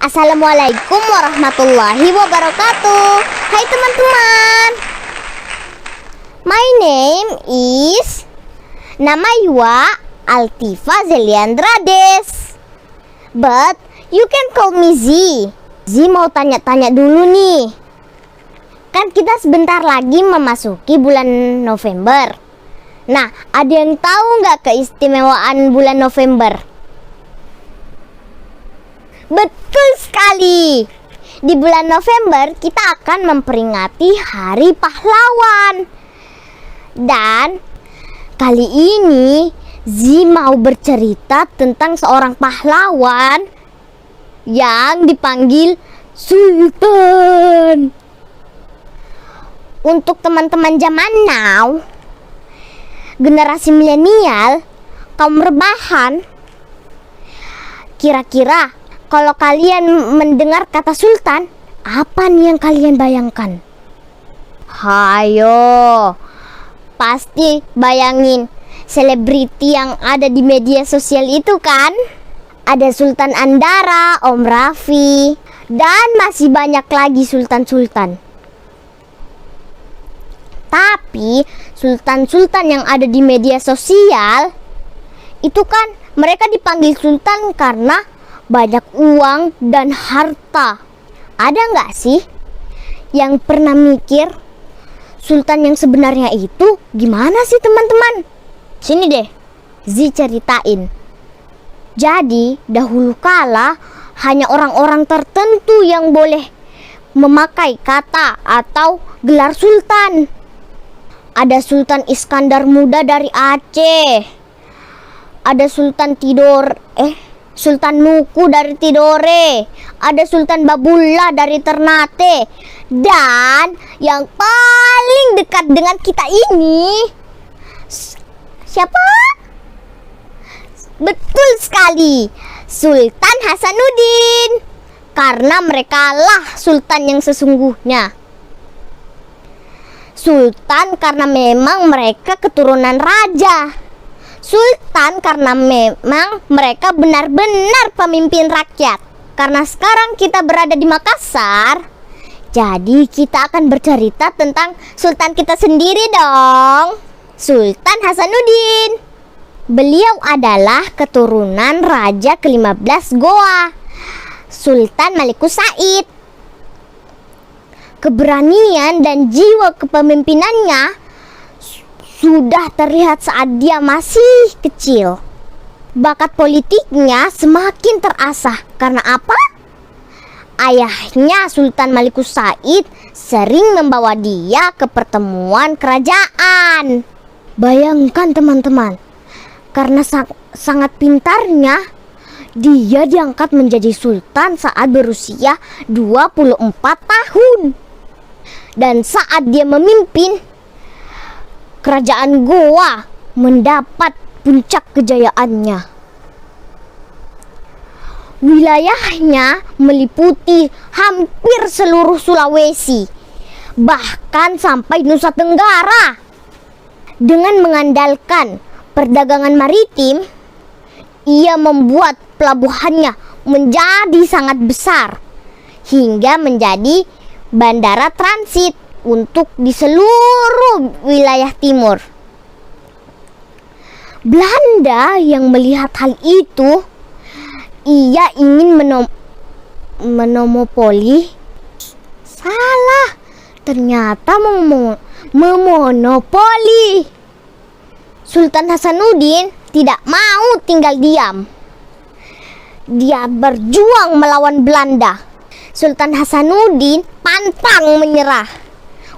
Assalamualaikum warahmatullahi wabarakatuh. Hai teman-teman. My name is Namaywa Altiva Zeliandrades, but you can call me Z. Z mau tanya-tanya dulu nih. Kan kita sebentar lagi memasuki bulan November. Nah, ada yang tahu nggak keistimewaan bulan November? Betul sekali. Di bulan November kita akan memperingati Hari Pahlawan. Dan kali ini Zi mau bercerita tentang seorang pahlawan yang dipanggil Sultan. Untuk teman-teman zaman now, generasi milenial, kaum rebahan, kira-kira kalau kalian mendengar kata Sultan, apa nih yang kalian bayangkan? Hayo, pasti bayangin selebriti yang ada di media sosial itu kan? Ada Sultan Andara, Om Raffi, dan masih banyak lagi sultan-sultan. Tapi sultan-sultan yang ada di media sosial itu kan mereka dipanggil sultan karena banyak uang dan harta. Ada nggak sih yang pernah mikir sultan yang sebenarnya itu gimana sih teman-teman? Sini deh, Zi ceritain. Jadi dahulu kala hanya orang-orang tertentu yang boleh memakai kata atau gelar sultan. Ada Sultan Iskandar Muda dari Aceh. Ada Sultan Sultan Nuku dari Tidore, ada Sultan Babullah dari Ternate, dan yang paling dekat dengan kita ini siapa? Betul sekali, Sultan Hasanuddin, karena mereka lah sultan yang sesungguhnya. Sultan karena memang mereka keturunan raja. Sultan karena memang mereka benar-benar pemimpin rakyat. Karena sekarang kita berada di Makassar, jadi kita akan bercerita tentang sultan kita sendiri dong, Sultan Hasanuddin. Beliau adalah keturunan raja ke-15 Goa, Sultan Malikus Said. Keberanian dan jiwa kepemimpinannya sudah terlihat saat dia masih kecil. Bakat politiknya semakin terasah. Karena apa? Ayahnya Sultan Malikus Said sering membawa dia ke pertemuan kerajaan. Bayangkan teman-teman, karena sangat pintarnya, dia diangkat menjadi sultan saat berusia 24 tahun. Dan saat dia memimpin, kerajaan Goa mendapat puncak kejayaannya. Wilayahnya meliputi hampir seluruh Sulawesi, bahkan sampai Nusa Tenggara. Dengan mengandalkan perdagangan maritim, ia membuat pelabuhannya menjadi sangat besar, hingga menjadi bandara transit untuk di seluruh wilayah timur. Belanda yang melihat hal itu, ia ingin memonopoli. Salah, ternyata memonopoli. Sultan Hasanuddin tidak mau tinggal diam. Dia berjuang melawan Belanda. Sultan Hasanuddin pantang menyerah,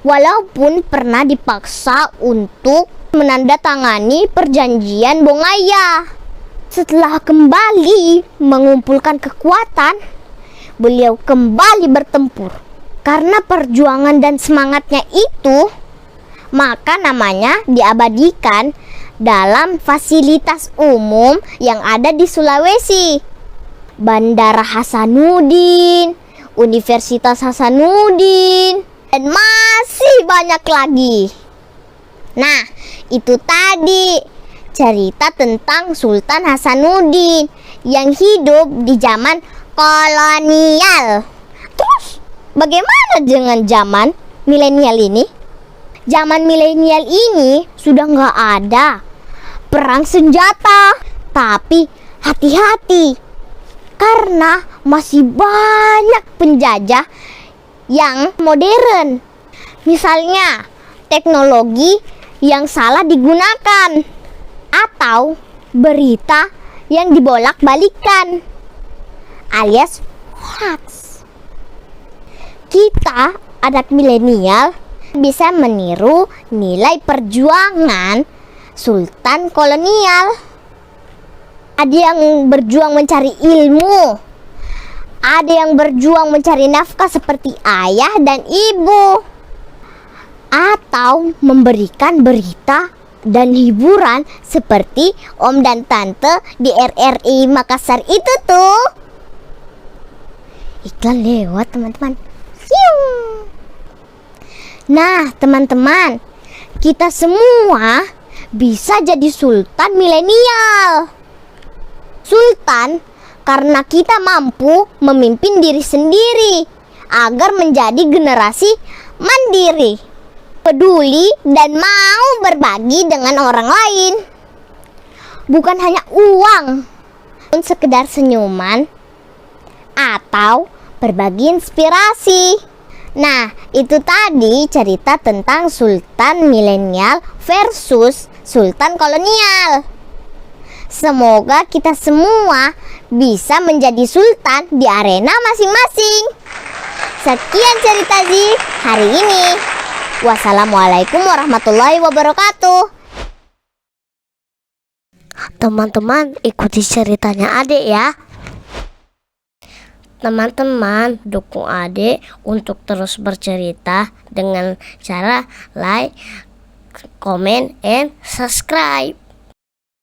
walaupun pernah dipaksa untuk menandatangani perjanjian Bongaya. Setelah kembali mengumpulkan kekuatan, beliau kembali bertempur. Karena perjuangan dan semangatnya itu, maka namanya diabadikan dalam fasilitas umum yang ada di Sulawesi. Bandara Hasanuddin, Universitas Hasanuddin, dan masih banyak lagi. Nah, itu tadi cerita tentang Sultan Hasanuddin yang hidup di zaman kolonial. Terus bagaimana dengan zaman milenial ini? Zaman milenial ini sudah nggak ada perang senjata. Tapi hati-hati, karena masih banyak penjajah yang modern. Misalnya teknologi yang salah digunakan, atau berita yang dibolak-balikan alias hoax. Kita anak milenial bisa meniru nilai perjuangan sultan kolonial. Ada yang berjuang mencari ilmu, ada yang berjuang mencari nafkah seperti ayah dan ibu, atau memberikan berita dan hiburan seperti om dan tante di RRI Makassar itu tuh. Iklan lewat, teman-teman. Nah, teman-teman, kita semua bisa jadi sultan milenial. Sultan karena kita mampu memimpin diri sendiri agar menjadi generasi mandiri, peduli dan mau berbagi dengan orang lain. Bukan hanya uang, pun sekedar senyuman atau berbagi inspirasi. Nah, itu tadi cerita tentang sultan milenial versus sultan kolonial. Semoga kita semua bisa menjadi sultan di arena masing-masing. Sekian cerita Zi hari ini. Wassalamualaikum warahmatullahi wabarakatuh. Teman-teman, ikuti ceritanya Adek ya. Teman-teman, dukung Adek untuk terus bercerita dengan cara like, comment, and subscribe.